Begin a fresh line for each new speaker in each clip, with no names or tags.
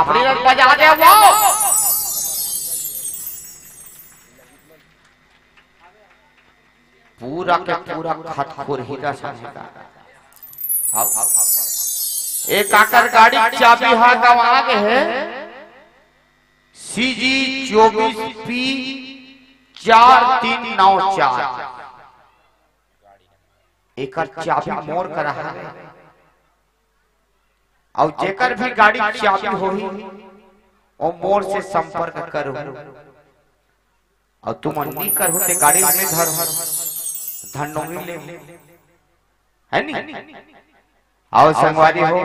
थापड़ी रख बजा दे वो पूरा के पूरा खतखोर हीरा समझता। एक आकर गाड़ी चाबी हा गवा के है CG 24P 4394 एक चाबी मोर कर रहा है और जेकर भी गाड़ी चाबी होही और मोर से संपर्क करो और तुम नहीं कर होते गाड़ी में धर धनोंगी ले है नी आओ संगवारी हो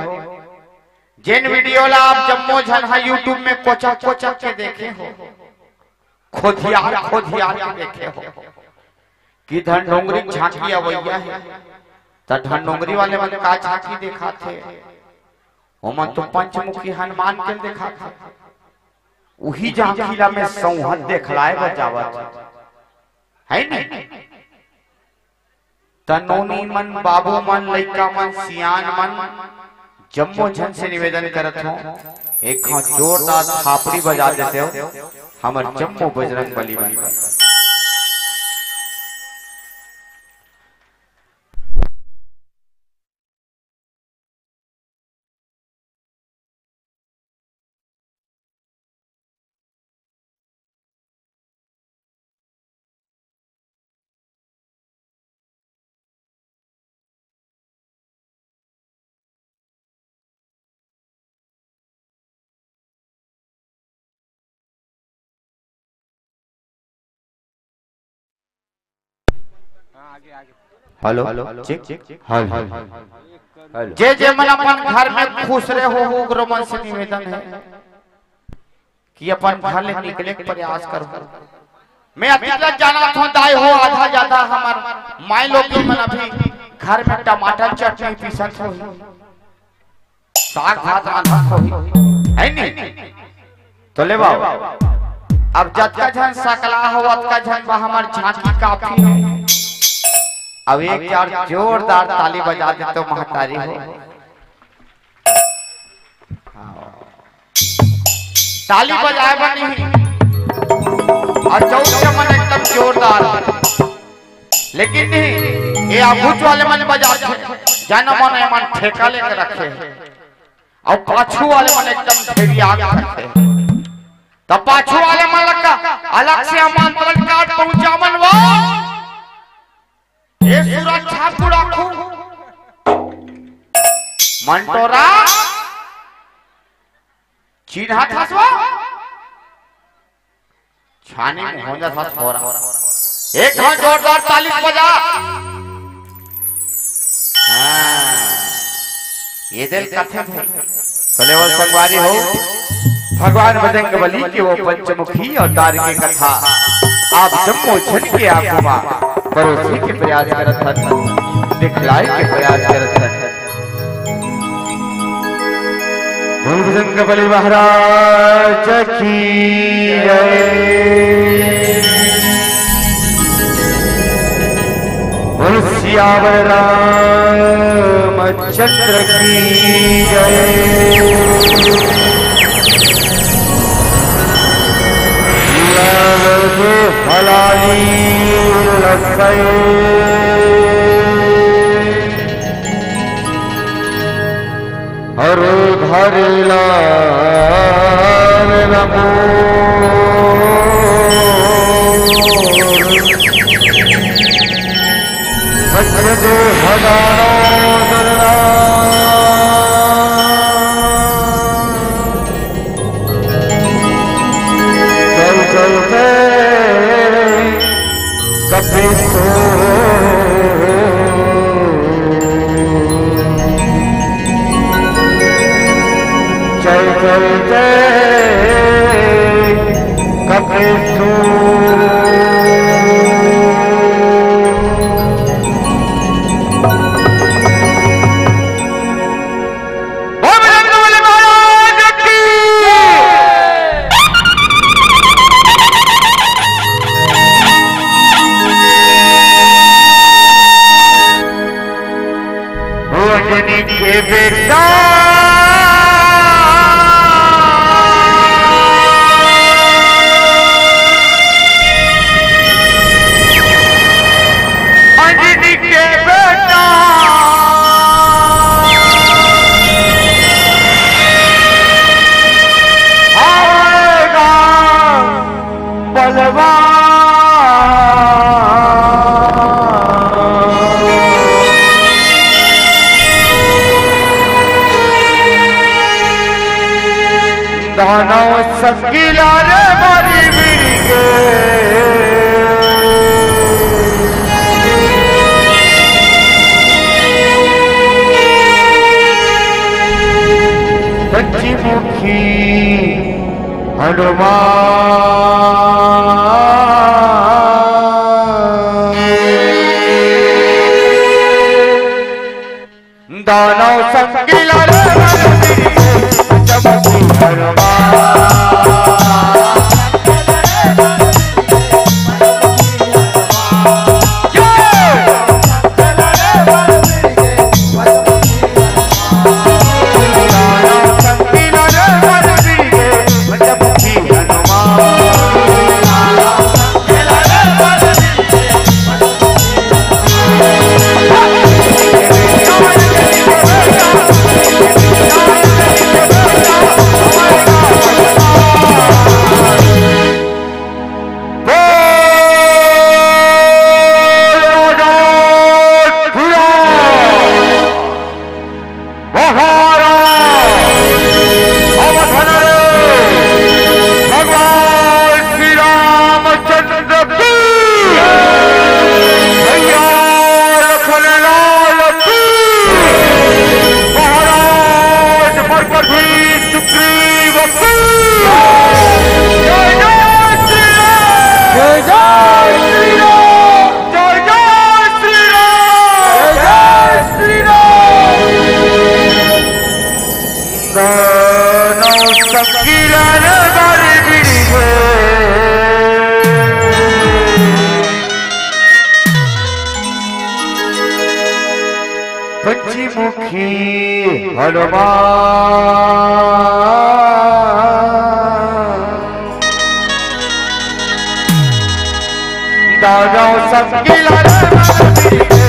जिन वीडियो ला आप जम्मो झनहा YouTube में कोचा कोचा के देखे हो खोदियार के देखे हो कि धनोंगरी झांकी अवैया है तो धनोंगरी वाले मन का झांकी देखा थे ओमन तो पंचमुखी हनुमान के देखा था वही झांकीला में संहत देखलाए बजावत है नी तनोनी मन बाबू मन लइका मन सियान मन जम्मो झन से निवेदन करत हो एक जोरदार थापड़ी बजा देते हो हमर जम्मो बजरंग बली बन हेलो चेक हेलो जे जे मन अपन घर में खुश रहे हो उग्र मन से निवेदन है कि अपन घर ले निकले के प्रयास करो। मैं अकेला जाना था दाई हो आधा ज्यादा हमार माई लोग मन अभी घर में टमाटर चटनी पीसत हो साग भात रांधत हो है नी तो ले बाबू अब जतका झन सकला हो अतका झन हमार झांकी काफी है। अब एक चार जोरदार ताली बजा दे तो महतारी हो ताली बजाए बनी और चौथे मन एकदम जोरदार लेकिन नहीं ये अभूत वाले मन बजा जाना मन मन ठेका लेकर रखे और पाछू वाले मन एकदम ठेरिया रखे तो पाछू वाले मन का अलग से आमंत्रण कार्ड पहुंचा मन वो ये सुरक्षा को रखो मंटोरा चिन्हा था सो छाने में हो जाता थोड़ा एक जोरदार ताली बजा ये दिल कथे थे चले वो संगवारी हो भगवान बजरंग बली की वो पंचमुखी और तारकी कथा आप जम्मो झन के आगुमा परोसी के प्रयास करत हन दिखलाए के प्रयास करत हन। बोल बजरंग बली महाराज की जय बोल सियावर रामचंद्र की जय हलाली लसई हर धरला नमो सच्चे हजारों जय जय जय कपिसो के बेटा दानव संगीला रे मारी बीड़ी के पंचमुखी हनुमान दानव संगीला रे मारी बीड़ी के पंचमुखी पंचमुखी हनुमान दानव संगीला रे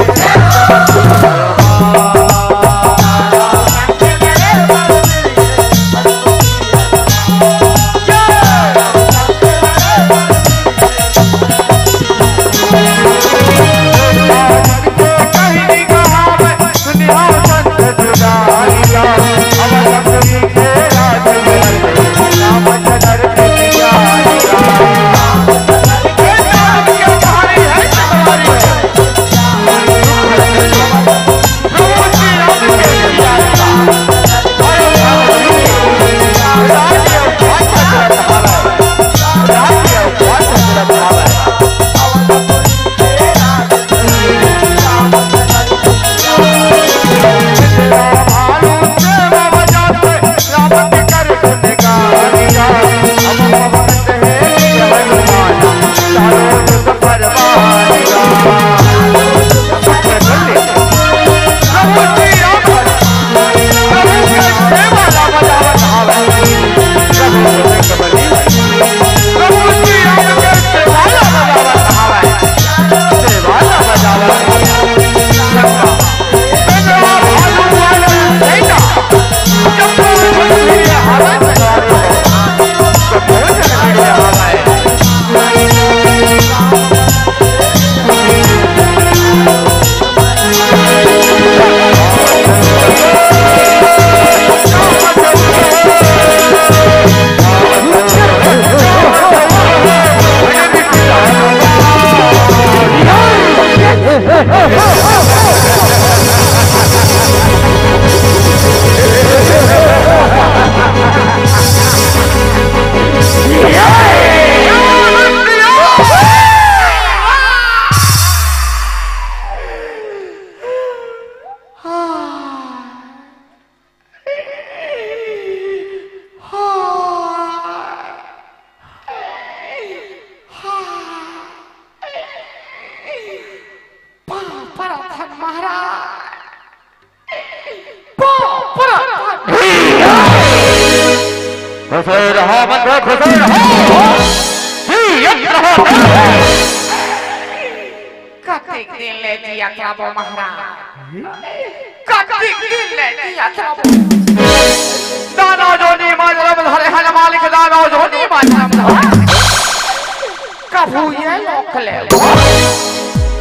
कभू ये लोक ले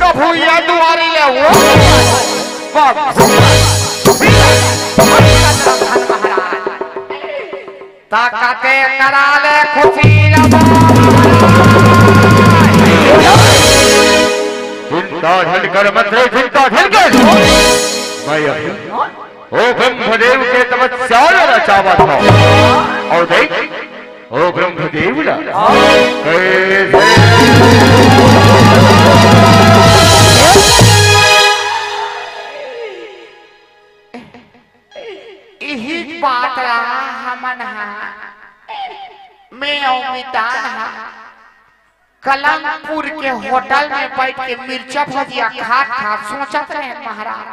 कभू ये दुआरी ले वो महाराज ताकते करा ले खुशी
चिंता ढलकर मत रहे, चिंता ढलकर मैं ओ ब्रह्मदेव के तपस्या रचावा था और देख ओ ब्रह्मदेव
यही बात रहा हमन मैं अमितान कलमपुर के होटल में बैठ के मिर्चा भजिया खा सोचत रहे महाराज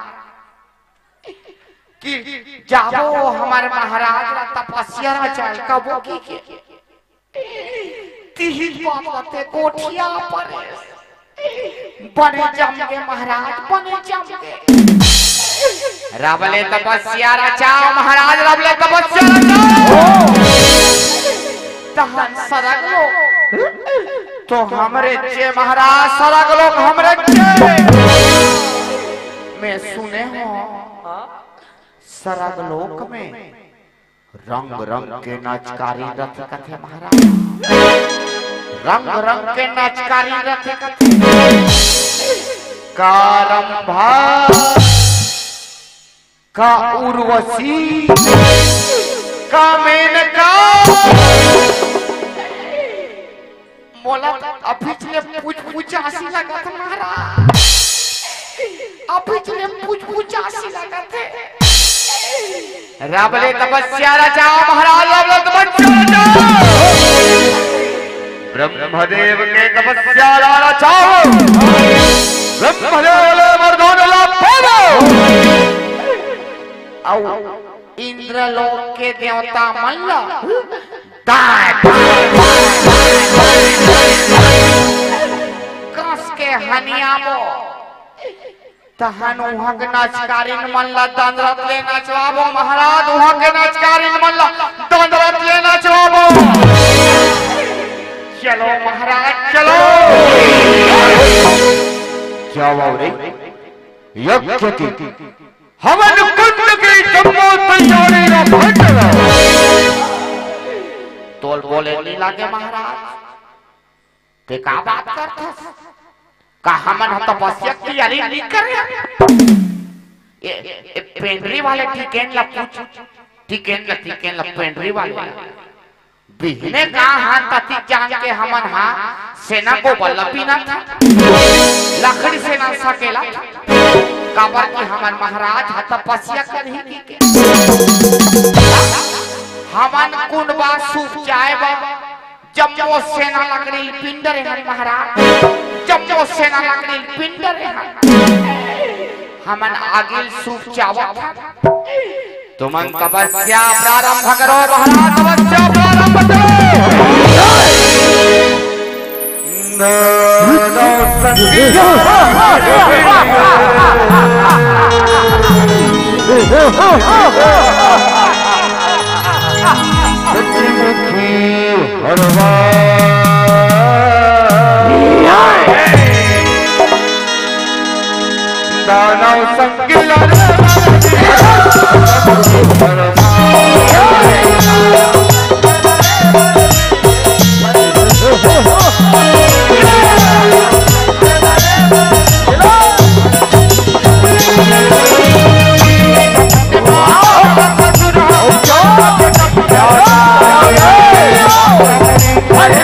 कि जाबो हमारे महाराज तपस्या चल कबो की तीही बात कोठिया पर बने जमगे महाराज बने जमगे रबले तपस्या रचाओ महाराज रबले तपस्या रचाओ तहन सरग लो तो हमरे चे महाराज सरग लोग हमरे चे मैं सुने हो सरग लोक में रंग रंग के नाचकारी रथ कथे महाराज रंग रंग के नाचकारी रथ कथे कारंभा का उर्वशी का मेनका मोला अभी चले पूछ आसी लगा था महाराज अभी चले पूछ आसी लगा थे रबले तपस्या रचाओ महाराज रबले तपस्या रचाओ
ब्रह्मदेव के तपस्या रचाओ ब्रह्मदेव मर्दों ला पावो
औ इंद्रलोक के देवता मल्ल कस के हनियाबो तहन वहां के नाचकारिन मल्ला दंडरत ले नाचवाबो महाराज वहां के नाचकारिन मल्ला दंडरत ले नाचवाबो चलो महाराज चलो
जाओ रे यज्ञ की हवन कुंड की जम्मो तैयारी ना भटका
तोल बोले नहीं लागे महाराज ते का बात करता का हमन तपस्या की तैयारी नहीं कर रहे ये पेंड्री वाले टिकेन ला पूछ टिकेन ला पेंड्री वाले बिहने का हाथ तती जान के हमन सेना को बल्लभी ना था लकड़ी से ना सकेला काबर की हमन महाराज तपस्या कर ही के हमन कुंडबा सूख जाएबा जम्मो सेना लकड़ी पिंडर है महाराज जम्मो सेना लकड़ी पिंडर है हमन आगे सूख जावा तुमन तपस्या प्रारंभ करो महाराज तपस्या प्रारंभ करो
दानव संगिला
अरे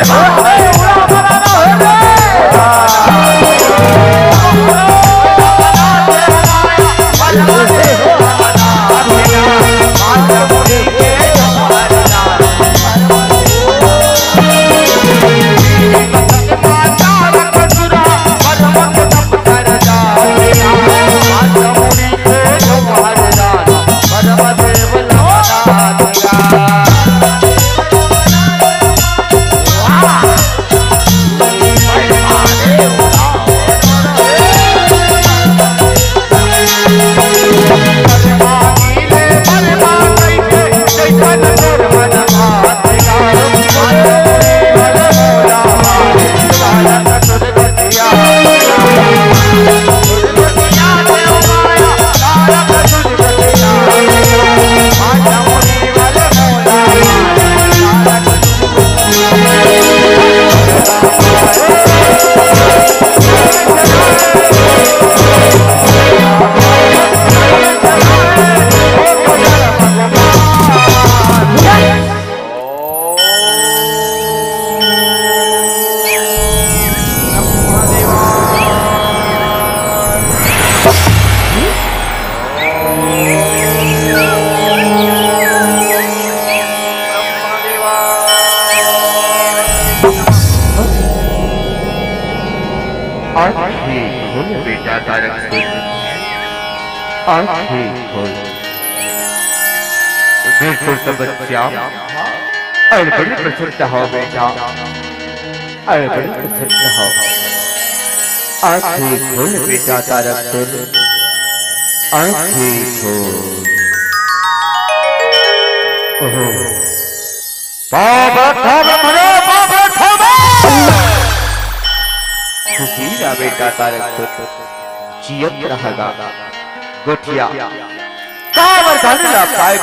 आंखें खोल बेटा तारक आंखें खोल बिल्कुल तपस्या अरे बड़ी प्रसन्न हो बेटा अरे बड़ी प्रसन्न हो आंखें खोल बेटा तारक आंखें खोल बाबा थामा मरो बाबा थामा खुशीरा बेटा तारक जियत रहेगा गोठिया कावर धनला पाए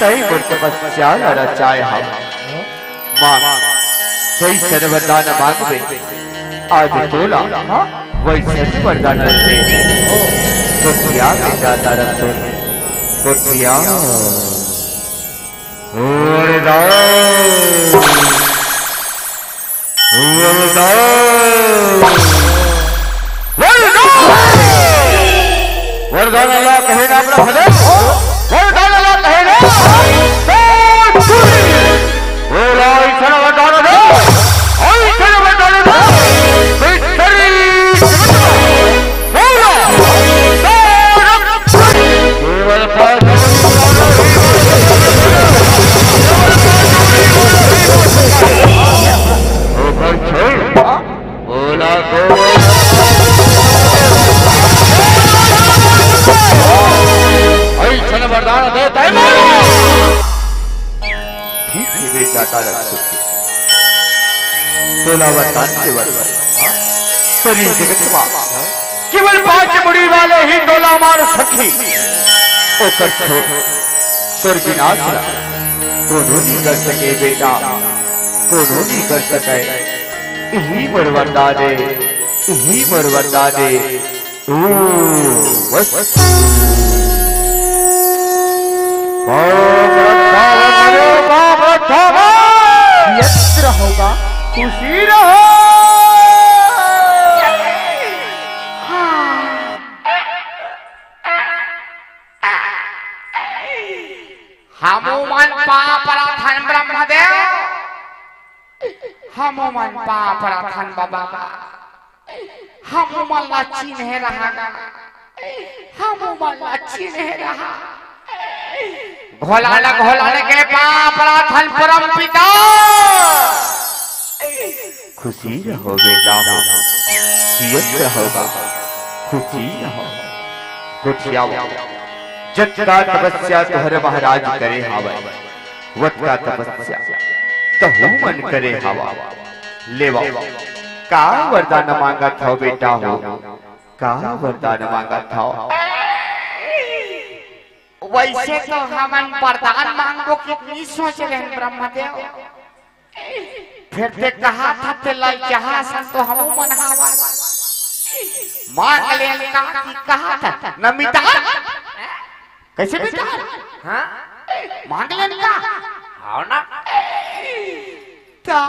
तई गुण तपस्या रचाए हम मां जय सर्वदान मांगवे आज तोला वैसे वरदान दे गोठिया बेटा तारक गोठिया वरदान अल्लाह कहे ना अपना फदे वरदान अल्लाह कहे ना ओ राई सर वरदान दे ओई सर वरदान दे बिटरी बोला केवल पास ओ बच्चे बोला को वरदान दे ठीक है बेटा तारक सोला वरदान से वरदान शरीर जगत केवल 5 मुड़ी वाले ही डोला मार सखी ओकर छोड़ स्वर्ग विनाश कोनो नहीं कर सके बेटा कोनो नहीं कर सके यही वरदान दे यही वरदान दे ओ बस यत्र होगा खुशी रहो
हमुमन पापराधन ब्रह्मदेव हमुमन पापराधन बाबा हमुमन ला चिन्ह रहा हमुमन ला चिन्ह रहा घोलाने के पापराधन परम पिता
खुशी रहो बेटा जियत रहोगा खुशी रहो गोठिया जत्ता तपस्या तोहर महाराज करे हावा वत्ता तपस्या तहु मन करे हावा लेवा का वरदान मांगा था बेटा हो का वरदान मांगा था
वैसे तो हमन वरदान मांगो कितनी सोच रहे हैं ब्रह्मदेव फिर ते कहा था ते लल चाहा सन तो हम मन हावा मांग ले का की कहा था नमिता कैसे बेटा हां मांग ले का हां ना ता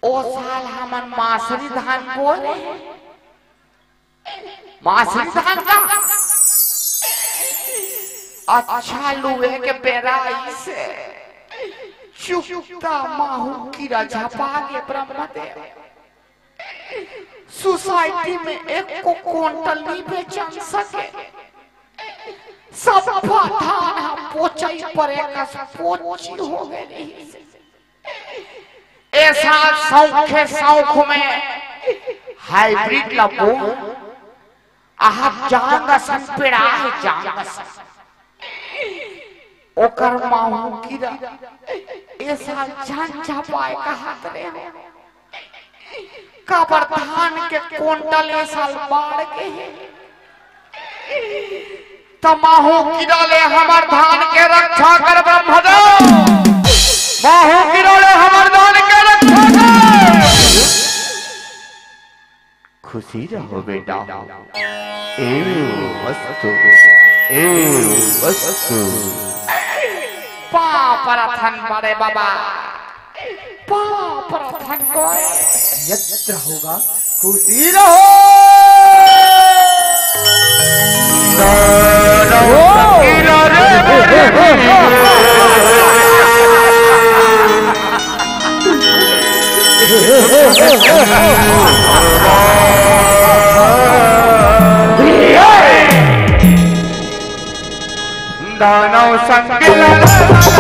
ओ साल हमन मासरी धान बोले मासरी धान का अच्छा लुए के बेराई से चुपता माहू कीड़ा झपा के ब्रह्मदेव सोसाइटी में एक को क्विंटल नहीं बेचन सके सब धान हम पोचई पर एक पोची हो गई ऐसा सौख में हाइब्रिड लगो आह जांग सन पेड़ा है जांग सन ओकर माहू कीड़ा ऐसा जान छपाए कहत रे काबर धान के क्विंटल ए साल बाढ़ के तमाहू कीड़ा ले हमर धान के रक्षा कर ब्रह्मदेव माहू कीड़ा ले हमर धान के रक्षा कर
खुशी रहो बेटा ए वस्तु
पापराधन बड़े बाबा पापराधन को
यत्र होगा खुशी रहो
दानव संग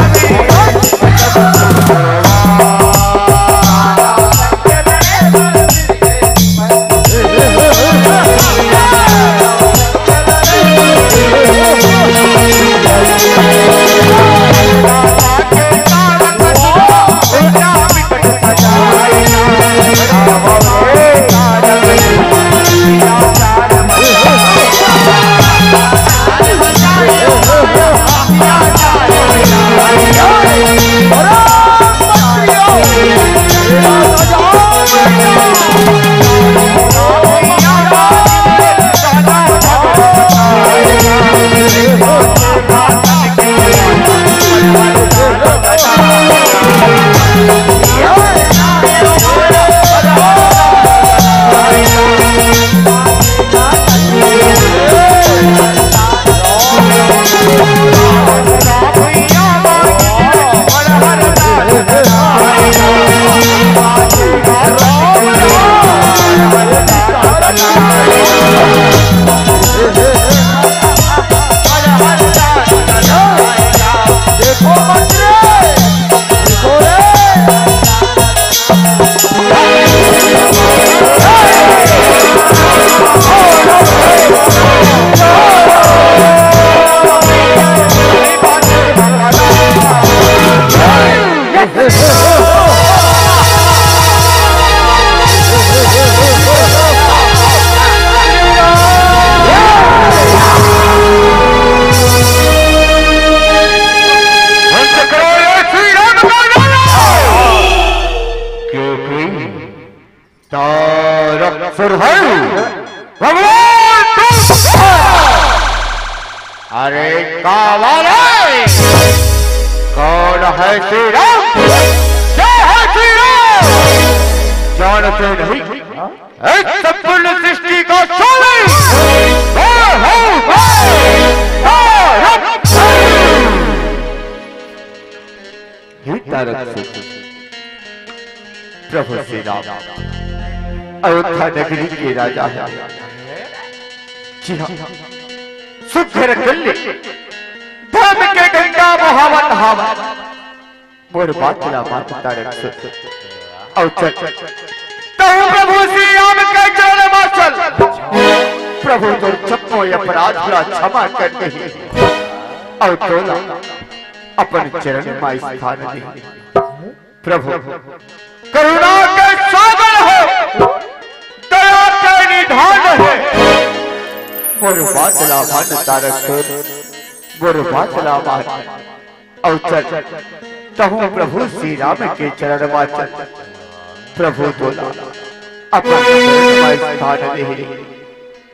अरे कावाले कौन है श्री राम? क्या है श्री राम? जानते नहीं इस संपूर्ण सृष्टि का स्वामी प्रभु श्री राम अयोध्या नगरी के राजा है। जी हाँ, सुघर कल्ले धर्म के गंगा मोहावत हावा मोर बातला बात तारक सुत अवचर तहु प्रभु श्री राम के चरण वासल प्रभु तो चप्पो अपराध का क्षमा कर दे और तोला अपन चरण में स्थान दे। प्रभु करुणा के सागर हो, दया के निधान है। मोर बातला बात तारक सुत मोर बातला बात अवचर तहु प्रभु श्री राम के चरण वाचन प्रभु तोला अपन चरण में स्थान दे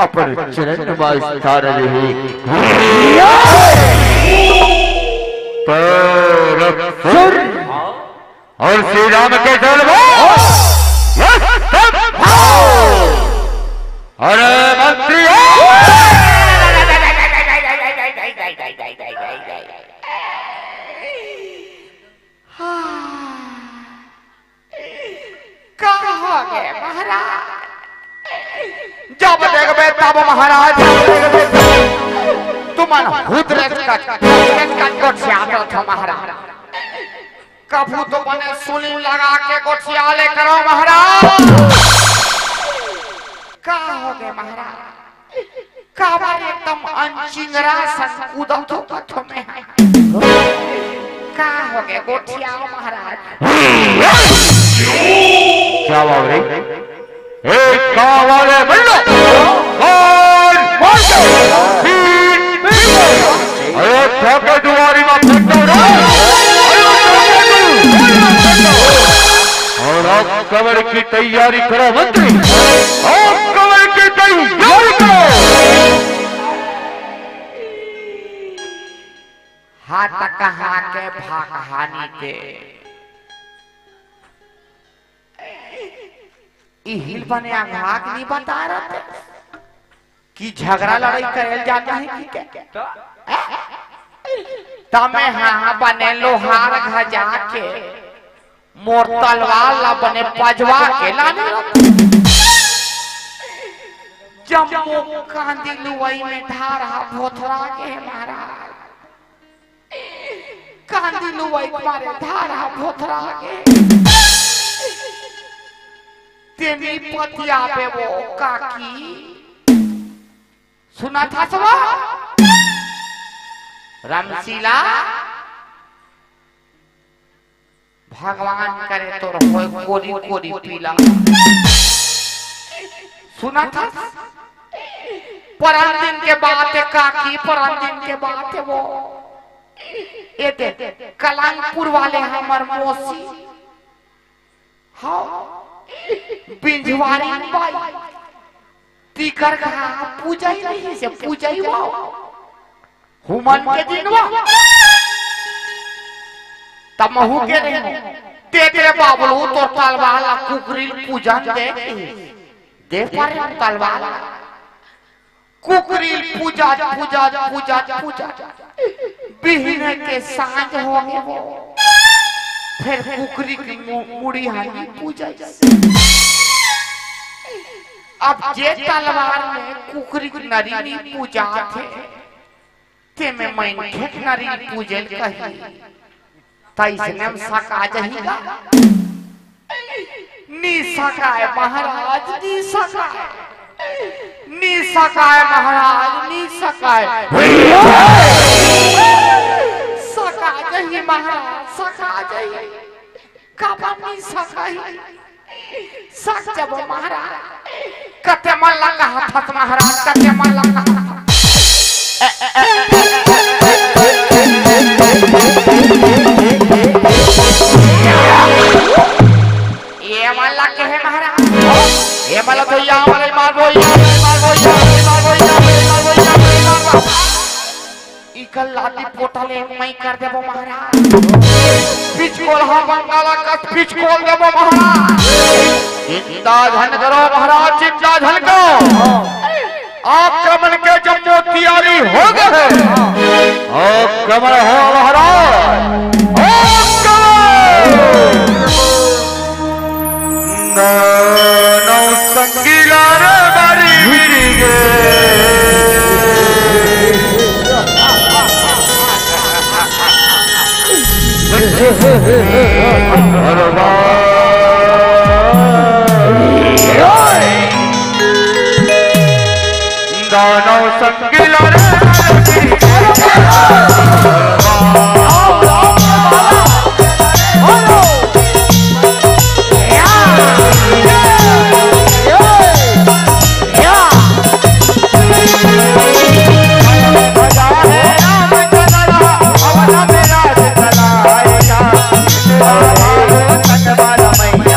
अपन चरण में स्थान दे। परम और श्री राम के चरण अरे मंत्री
महाराज जब देखबे तब महाराज तुम महाराज कभू तो बने सुनी लगा के गोठियाले करो महाराज। का हो गए महाराज? का बारे एकदम अंचिंगरा सन कूदत हो कथो में है। का हो गए गोठियाओ महाराज?
क्या बात रे? एक कावाले बल्लो और अयोध्या के दुआरी में फेंक दो और आप कवर की तैयारी करो मंत्री, आप कवर की तैयारी करो।
हाथ कहाँ के भागहानी के हिल बने आघात नहीं बता रहे थे कि झगड़ा लड़ाई करेल जाता है कि क्या? तमे हाँ बने लोहार घजा के मोर तलवार ला बने पजवा के लाने जम्मू कांदी लुवई में धारा भोथरा के महाराज कांदी लुवई मारे धारा भोथरा के तेनी पतिया पे वो काकी सुना था सब रामशीला भगवान करे तो कोरी कोरी पीला सुना था परम दिन के बाद काकी परम दिन के बाद वो ये दे कलांगपुर वाले हमार मौसी हाँ बिंजवारी बाई तीकर का पूजा ही नहीं से पूजा ही वाओ हुमन के दिन वाओ तब महू के दिन तेरे बाबलू तो तलवार कुकरी पूजा दे पारे तलवार कुकरी पूजा पूजा पूजा पूजा बिहने के सांझ हो गए वो फिर कुकरी की मुड़ी हानी पूजा अब जे तलवार में कुकरी की नरी पूजा थे ते में मैं ठेक नरी पूजल कही तैसने में सका जाएगा नी सकाए महाराज नी सकाए नी सकाए महाराज नी सकाए सका जाइए महाराज सका जाइए काबा नी सकाई सक जब महाराज कते मन लगा हाथ महाराज कते मन लगा ये वाला के है महाराज ये वाला तो यहाँ वाले मारो इकल लाती पोटले मैं कर देबो महाराज पिच कोल हा बंगाला का पिच कोल देबो महाराज चिंता धन करो महाराज चिंता धन करो आक्रमण के जब तैयारी हो गए आक्रमण हो महाराज
नौ संगीला रे बारी बिरिगे दानव संगीला रे
मैया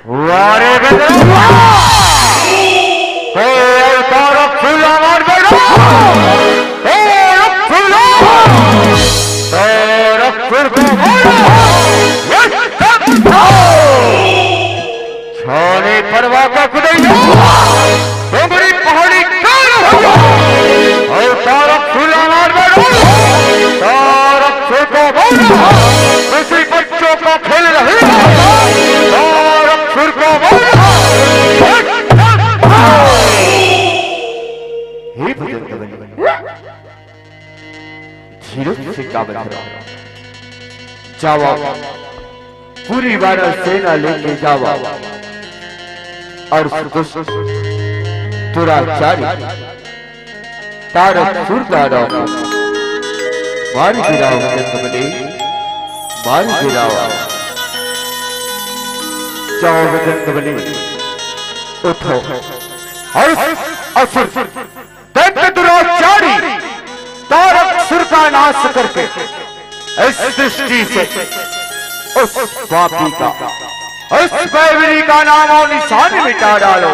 वारे फूला मार छाने परवा का खुदैया डोंगरी पहाड़ी और तारक फूला मार तारक फूको किसी बच्चों का खेल रही तारक फूको
से जावा पूरी वानर सेना लेके जावा और दुराचारी तारक सुरदारा मार गिराओ जंगमने मार गिराओ। जाओ जंगमने उठो और असुर दैत्य दुराचारी तारक सुर का नाश करके इस सृष्टि से उस पापी का उस बैवरी का नाम और निशान मिटा डालो।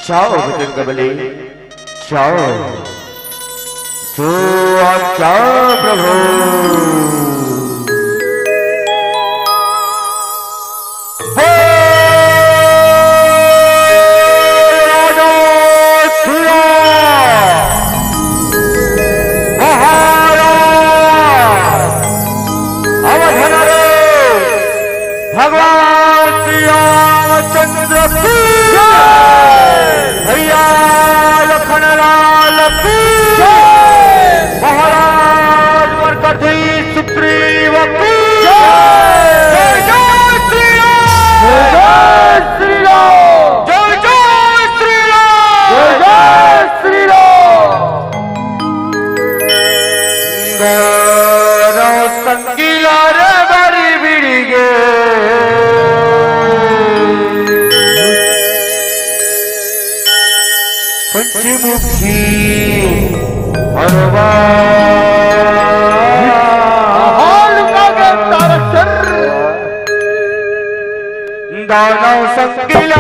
जाओ बजरंगबली जाओ जो आज्ञा प्रभु।
भगवान श्री रामचंद्र की भैया लखन लाल की महाराज मरकजी सुग्रीव की जय जय श्री राम जय जय श्री राम जय जय श्री राम संगीला रे बड़ी बिड़ी गे पंचमुखी दानव संगीला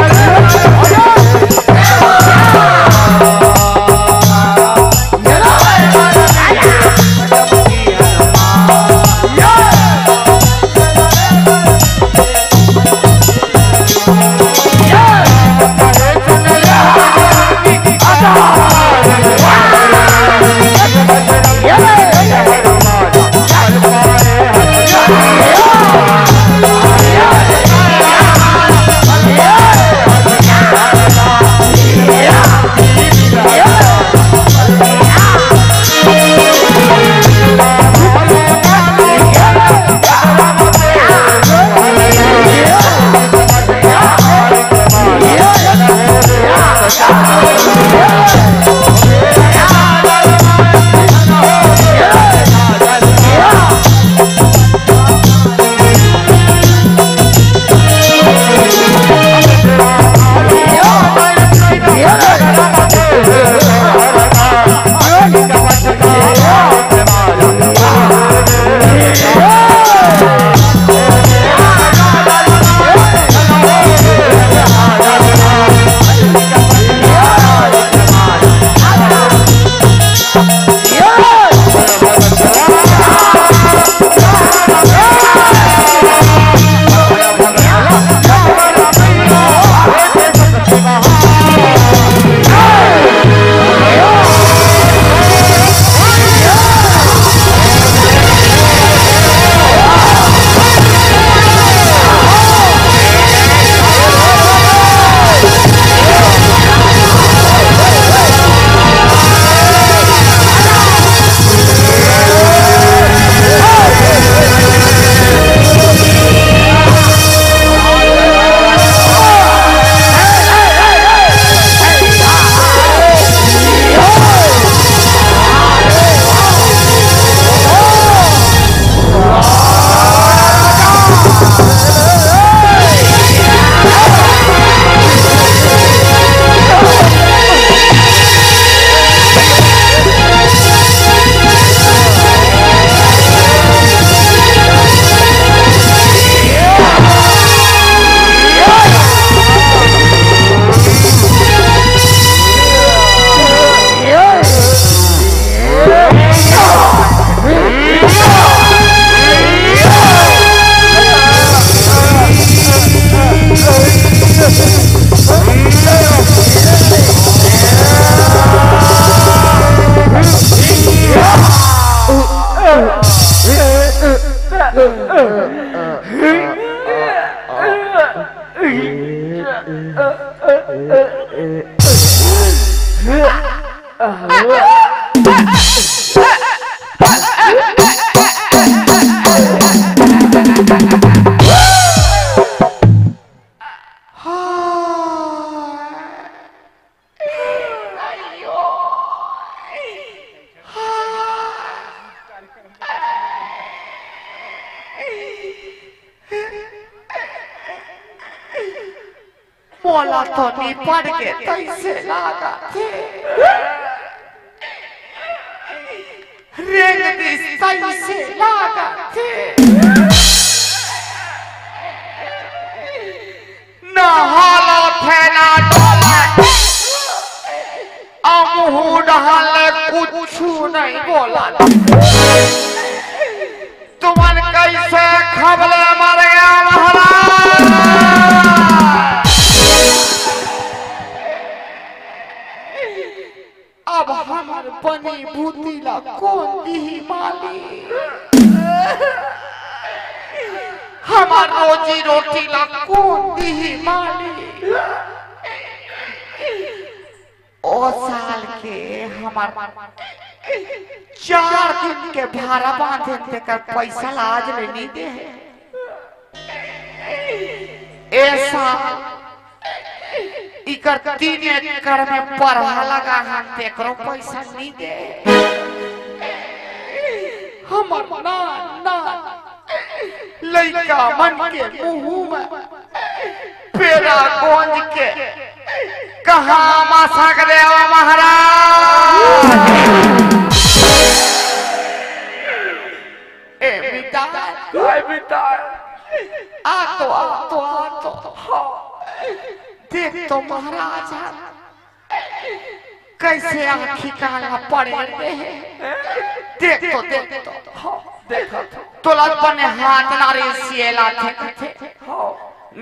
मोला तो नहीं पड़ के कैसे लागा थे रेंग दिस कैसे लागा थे ना हाला थे ना डोला अमहू डहाल कुछ नहीं बोला तुमन कैसे खबले मर गया महाराज अब हमार बनी भूतिला कौन दी माली हमार रोजी रोटी ला कौन दी माली ओ साल के हमार 4 दिन के भाड़ा बांधे तेकर पैसा आज ले नहीं दे ऐसा इकर 3 एकड़ में पढ़ा लगा हम तेकरो पैसा नहीं दे हमर ना ना लइका मन के मुंह में पेड़ा गोंज के कहां मासा करे महाराज ए बेटा आ तो देख तो महाराज कैसे आँखी काला पड़े देख तो तोला बने हाथ नारे सिएला थे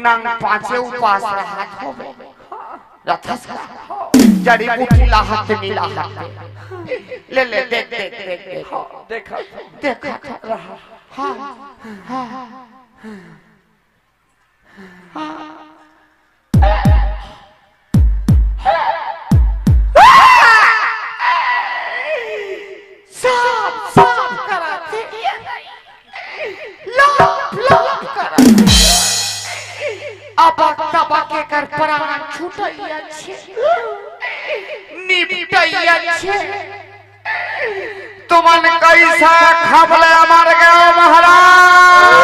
नंग पांचे उपास रहत होवे रथस जड़ी बूटी लाहत नीला हाथ ले देख रहा हां साफ कराते लाप कराते अब तबा के कर प्राण छूटैया छे निपटैया छे तुमन कैसा खबले मर गए महाराज